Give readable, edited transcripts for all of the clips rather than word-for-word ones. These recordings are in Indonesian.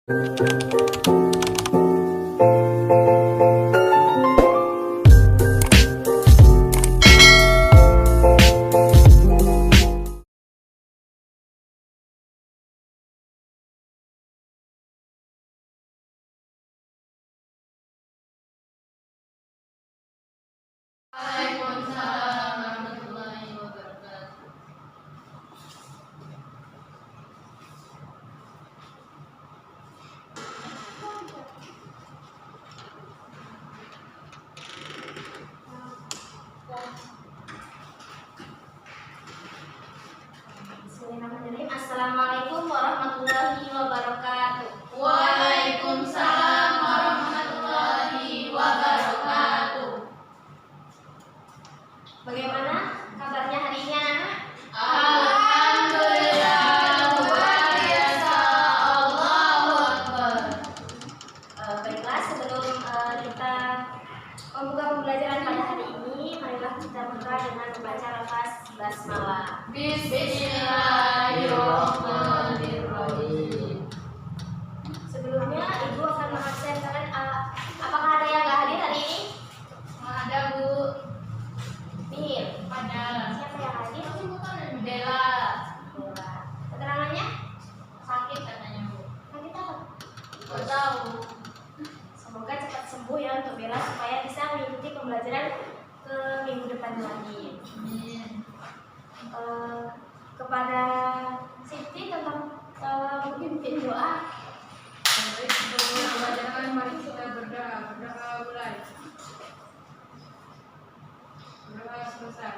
Waalaikumsalam warahmatullahi wabarakatuh. Bismillahirrahmanirrahim. Assalamualaikum warahmatullahi wabarakatuh. Waalaikumsalam warahmatullahi wabarakatuh. Bagaimana kabarnya hari ini anak-anak? Alhamdulillah luar biasa. Allahu Akbar. Baiklah, sebelum kita membuka pembelajaran pada hari ini, marilah kita buka dengan membaca lafaz basmalah. Bismillahirrahmanirrahim. Sebelumnya, Ibu akan mengabsen kalian. Apakah ada yang nggak hadir hari ini? Ada Bu. Mir. Ada. Siapa yang hadir? Bella. Bola. Keterangannya? Sakit katanya Bu. Sakit apa? Gak tahu. Semoga cepat sembuh ya untuk Bella supaya bisa mengikuti pembelajaran ke minggu depan lagi. Amin. Kepada Siti tentang mungkin bikin doa. Baik, sebelum pembelajaran mari kita berdoa. Berdoa mulai. Berdoa selesai.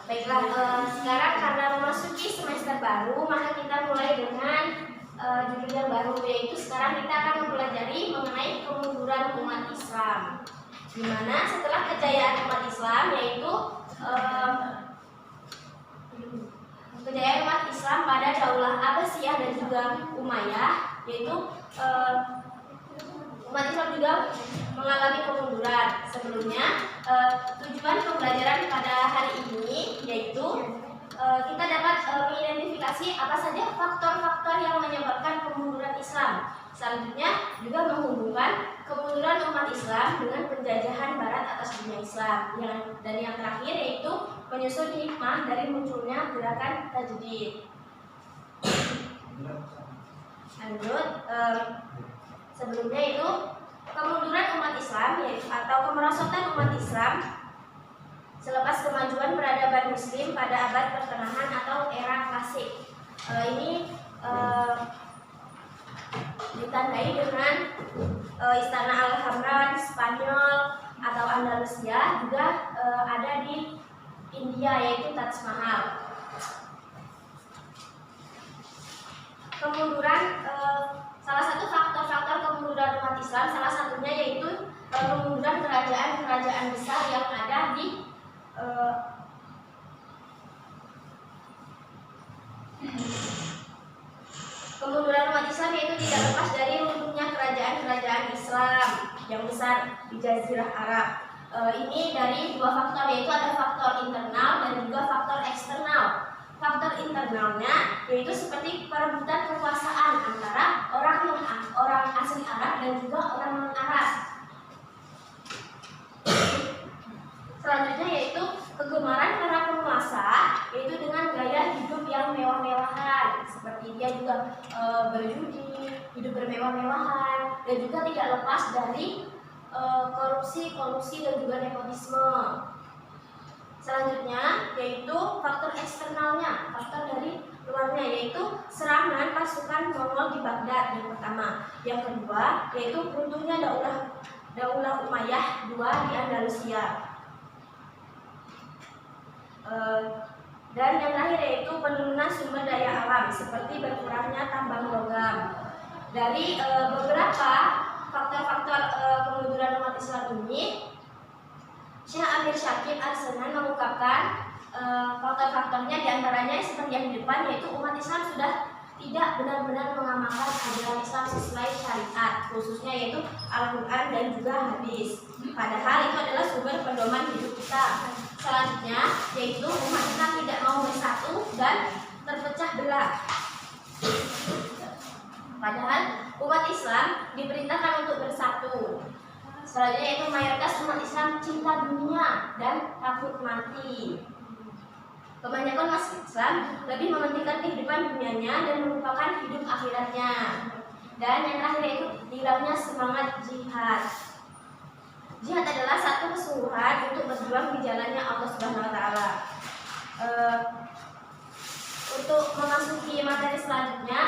Baiklah, sekarang karena memasuki semester baru, maka kita mulai dengan judul yang baru, yaitu sekarang kita akan mempelajari mengenai kemunduran umat Islam. Di mana setelah kejayaan umat Islam, yaitu kejayaan umat Islam pada Daulah Abbasiyah dan juga Umayyah, yaitu umat Islam juga mengalami kemunduran. Sebelumnya, tujuan pembelajaran pada hari ini yaitu kita dapat mengidentifikasi apa saja faktor-faktor yang menyebabkan kemunduran Islam. Selanjutnya juga menghubungkan kemunduran umat Islam dengan penjajahan Barat atas dunia Islam. Dan yang terakhir yaitu menyusun hikmah dari munculnya gerakan tajdid. Lanjut, sebelumnya itu kemunduran umat Islam atau kemerosotan umat Islam selepas kemajuan peradaban Muslim pada abad pertengahan atau era klasik. Ini ditandai dengan Istana Al-Hamran Spanyol atau Andalusia, juga ada di India yaitu Taj Mahal. Kemunduran, salah satu faktor-faktor kemunduran umat Islam, salah satunya yaitu kemunduran kerajaan-kerajaan besar yang ada di kemunduran umat Islam, yaitu tidak lepas dari runtuhnya kerajaan-kerajaan Islam yang besar di Jazirah Arab. Ini dari dua faktor, yaitu ada faktor internal dan juga faktor eksternal. Faktor internalnya yaitu seperti perebutan kekuasaan antara orang asli Arab dan juga orang non-Arab. Selanjutnya yaitu kegemaran para penguasa, yaitu dengan gaya hidup yang mewah-mewahan, seperti dia juga berjudi, hidup bermewah-mewahan, dan juga tidak lepas dari korupsi dan juga nepotisme. Selanjutnya yaitu faktor eksternalnya, faktor dari luarnya, yaitu serangan pasukan Mongol di Baghdad yang pertama. Yang kedua yaitu runtuhnya Daulah Umayyah II di Andalusia. Dan yang terakhir yaitu penurunan sumber daya alam seperti berkurangnya tambang logam. Dari beberapa faktor-faktor kemunduran umat Islam ini, Syekh Amir Syakib Al-Senan mengungkapkan faktor-faktornya, diantaranya seperti yang di depan, yaitu umat Islam sudah tidak benar-benar mengamalkan ajaran Islam sesuai syariat, khususnya yaitu Al-Quran dan juga hadis. Padahal itu adalah sumber pedoman hidup kita. Selanjutnya yaitu umat Islam tidak mau bersatu dan terpecah belah. Islam diperintahkan untuk bersatu. Selanjutnya yaitu mayoritas umat Islam cinta dunia dan takut mati. Kebanyakan umat Islam lebih mementingkan kehidupan dunianya dan melupakan hidup akhiratnya. Dan yang terakhir yaitu hilangnya semangat jihad. Jihad adalah satu kesungguhan untuk berjuang di jalannya Allah Subhanahu wa taala. Untuk memasuki materi selanjutnya,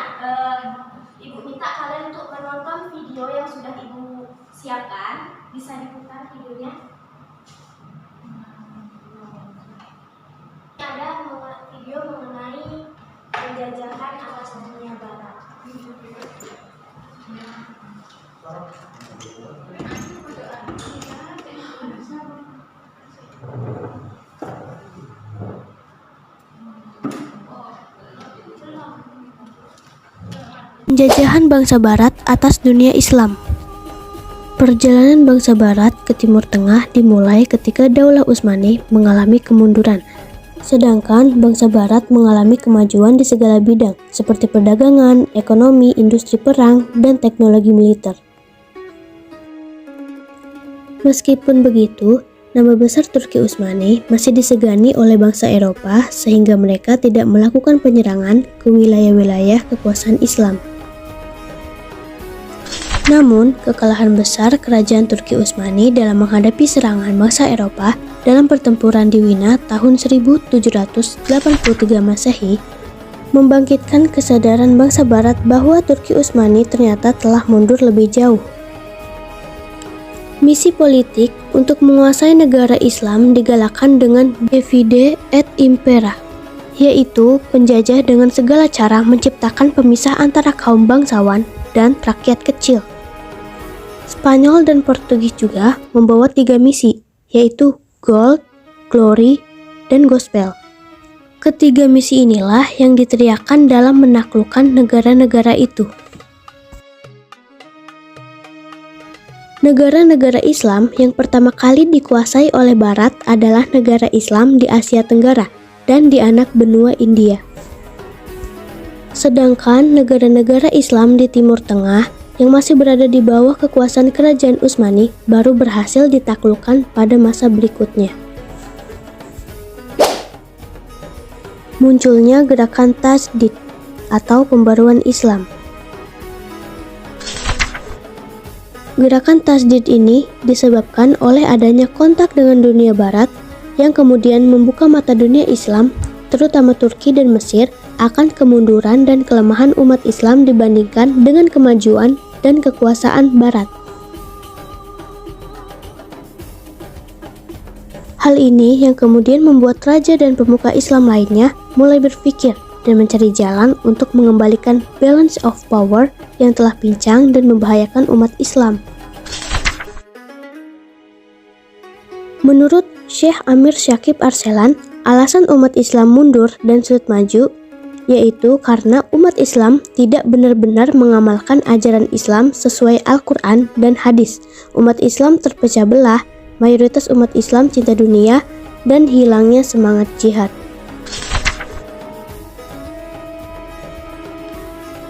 Ibu minta kalian untuk menonton video yang sudah Ibu siapkan. Bisa diputar videonya. Ada video mengenai penjajahan atas dunia barat. Penjajahan bangsa Barat atas dunia Islam. Perjalanan bangsa Barat ke Timur Tengah dimulai ketika Daulah Utsmani mengalami kemunduran, sedangkan bangsa Barat mengalami kemajuan di segala bidang seperti perdagangan, ekonomi, industri perang, dan teknologi militer. Meskipun begitu, nama besar Turki Utsmani masih disegani oleh bangsa Eropa sehingga mereka tidak melakukan penyerangan ke wilayah-wilayah kekuasaan Islam. Namun, kekalahan besar kerajaan Turki Utsmani dalam menghadapi serangan bangsa Eropa dalam pertempuran di Wina tahun 1783 Masehi membangkitkan kesadaran bangsa Barat bahwa Turki Utsmani ternyata telah mundur lebih jauh. Misi politik untuk menguasai negara Islam digalakkan dengan Divide et Impera, yaitu penjajah dengan segala cara menciptakan pemisah antara kaum bangsawan dan rakyat kecil. Spanyol dan Portugis juga membawa 3 misi, yaitu Gold, Glory, dan Gospel. Ketiga misi inilah yang diteriakkan dalam menaklukkan negara-negara itu. Negara-negara Islam yang pertama kali dikuasai oleh Barat adalah negara Islam di Asia Tenggara dan di anak benua India. Sedangkan negara-negara Islam di Timur Tengah yang masih berada di bawah kekuasaan kerajaan Utsmani baru berhasil ditaklukkan pada masa berikutnya. Munculnya gerakan Tajdid atau pembaruan Islam. Gerakan Tajdid ini disebabkan oleh adanya kontak dengan dunia Barat yang kemudian membuka mata dunia Islam, terutama Turki dan Mesir, akan kemunduran dan kelemahan umat Islam dibandingkan dengan kemajuan dan kekuasaan Barat. Hal ini yang kemudian membuat raja dan pemuka Islam lainnya mulai berpikir dan mencari jalan untuk mengembalikan balance of power yang telah pincang dan membahayakan umat Islam. Menurut Syekh Amir Syakib Arselan, alasan umat Islam mundur dan sulit maju yaitu karena umat Islam tidak benar-benar mengamalkan ajaran Islam sesuai Al-Quran dan hadis. Umat Islam terpecah belah, mayoritas umat Islam cinta dunia, dan hilangnya semangat jihad.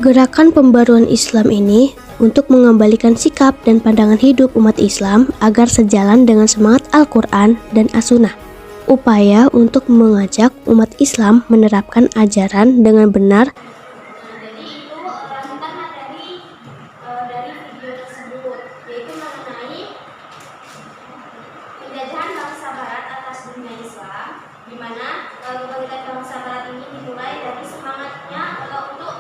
Gerakan pembaruan Islam ini untuk mengembalikan sikap dan pandangan hidup umat Islam agar sejalan dengan semangat Al-Quran dan As-Sunnah. Upaya untuk mengajak umat Islam menerapkan ajaran dengan benar. Jadi itu lanjutan materi dari video tersebut, yaitu mengenai penjajahan bangsa Barat atas dunia Islam, di mana kebangkitan bangsa Barat ini dimulai dari semangatnya untuk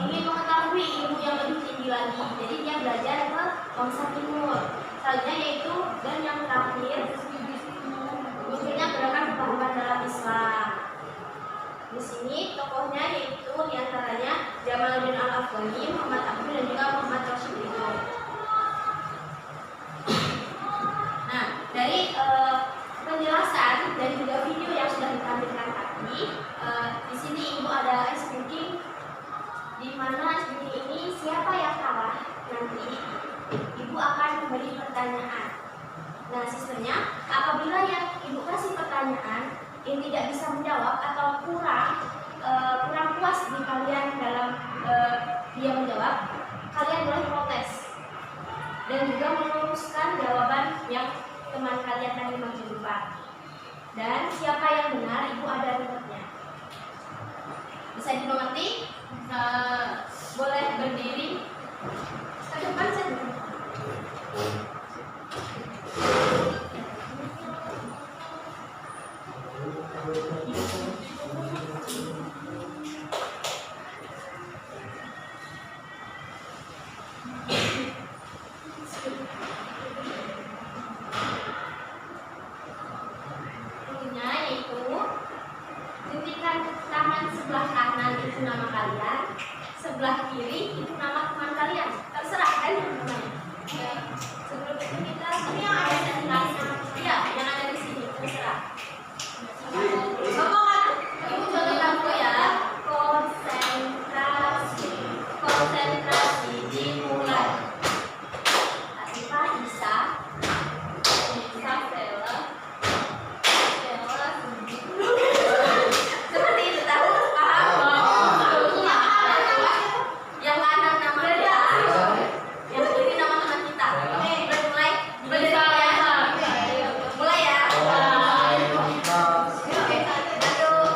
ingin mengetahui ilmu yang lebih tinggi lagi. Jadi dia belajar ke bangsa Timur. Selanjutnya yaitu dan yang terakhir munculnya gerakan perubahan dalam Islam. Di sini tokohnya yaitu diantaranya Jamaluddin Al-Afghani, Muhammad Abdul dan juga Muhammad Rashid Ridho. Nah, dari penjelasan dan juga video yang sudah ditampilkan tadi, di sini Ibu ada ice breaking, di mana ice breaking ini siapa yang kalah nanti Ibu akan memberi pertanyaan. Nah, sistemnya apabila yang Ibu kasih pertanyaan yang tidak bisa menjawab atau kurang puas di kalian dalam dia menjawab, kalian boleh dan juga meluruskan jawaban yang teman kalian tadi menjawab. Dan siapa yang benar, ibu ada rumputnya. Bisa dimengerti? Boleh berdiri ke depan saja. Sebelah kanan itu nama kalian, sebelah kiri itu nama teman kalian. Terserah kan namanya. Sebelum itu kita ini yang ada di sini, ya, yang ada di sini terserah. Ibu contoh kamu ya. Konsentrasi, konsentrasi dimulai. Atifah Isa, Isa Stella, Stella seperti itu tahu paham? Yang kanan nama kita, yang kiri nama teman kita. Mulai berdiri ya. Mulai ya. 1,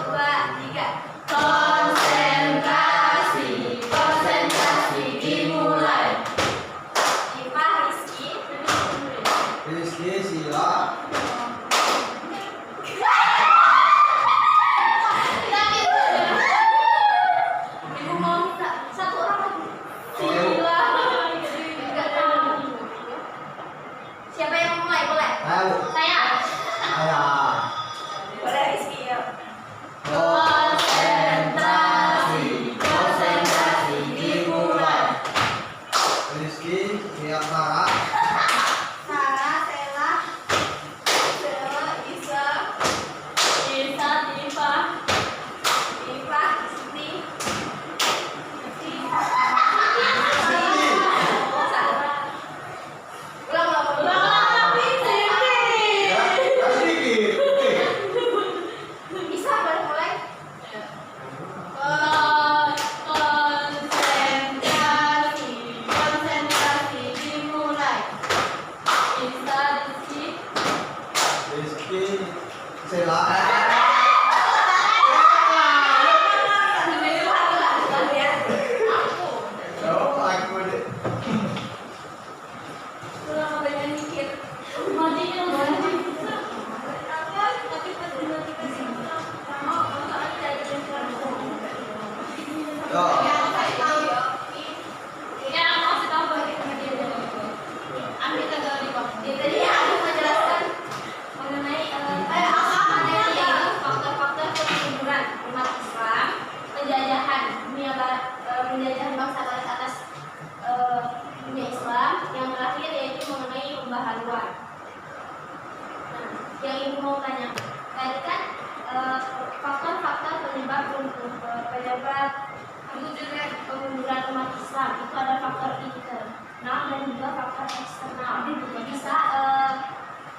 2, 3. Konsentrasi, konsentrasi dimulai. Ipa Rizky, Rizky Sila. Ibu mau minta satu orang lagi. Sila. Siapa yang mau mulai? Boleh. Ayo. Saya. Ayo. Boleh Rizky ya. Konsentrasi, konsentrasi dimulai. Rizky, lihat Sarah. Sarah, Stella, Stella, Isa, Isa, Diva, Diva, Isti, Sarah. Ulang. Ya, kasih dikit. Bisa baru mulai. Konsentrasi dimulai. Isa, Rizky. Rizky Sila. Oh, aku deh. Tadi aku menjelaskan mengenai faktor-faktor kemunduran umat Islam, penjajahan penjajahan bangsa barat atas dunia Islam, yang terakhir yaitu mengenai pembaharuan. Nah, yang ibu mau tanya tadi kan faktor-faktor penyebab kemunduran umat Islam itu ada faktor internal dan juga faktor eksternal. Bisa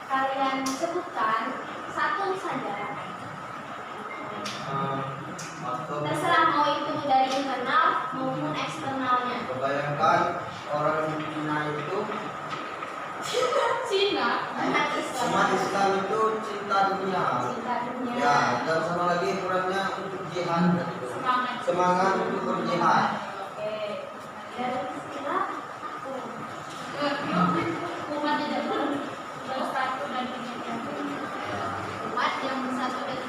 kalian sebutkan satu saja. Terserah mau itu dari internal maupun eksternalnya. Bayangkan orang Cina itu, Cina. Umat Islam. umat Islam itu cinta dunia. Cinta dunia. Ya, dan sama lagi kurangnya untuk jihad. Semangat untuk berjihad. Oke. Dan istilah Umat tidak bersatu dan tidak umat yang bersatu dan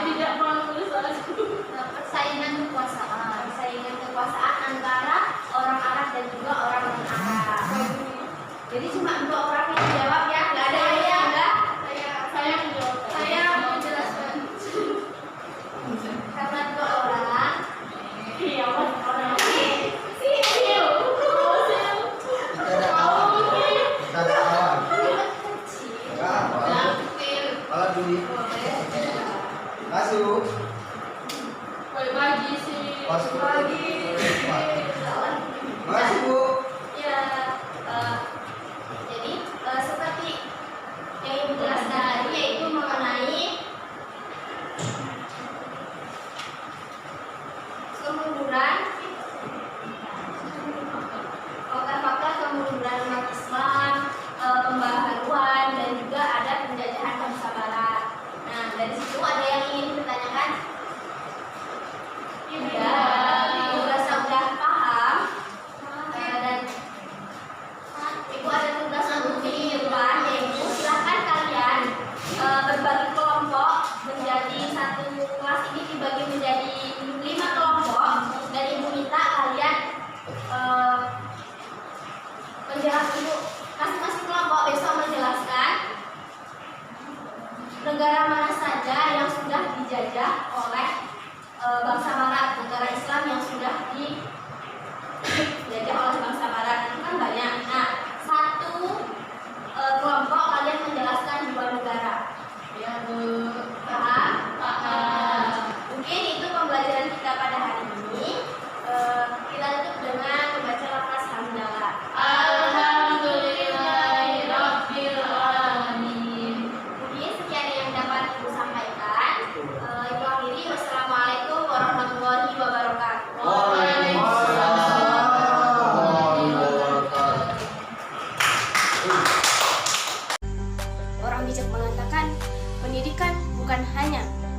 tidak mau persaingan kekuasaan. Persaingan kekuasaan antara orang Arab dan juga orang non-Arab. Jadi cuma 2 orang yang jawab ya, nggak ada yang enggak. saya menjawab. Saya mau menjelaskan karena 2 orang. Iya,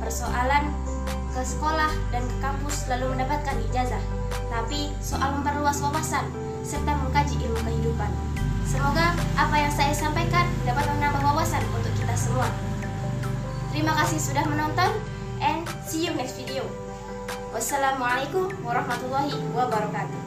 persoalan ke sekolah dan ke kampus lalu mendapatkan ijazah, tapi soal memperluas wawasan serta mengkaji ilmu kehidupan. Semoga apa yang saya sampaikan dapat menambah wawasan untuk kita semua. Terima kasih sudah menonton, and see you next video. Wassalamualaikum warahmatullahi wabarakatuh.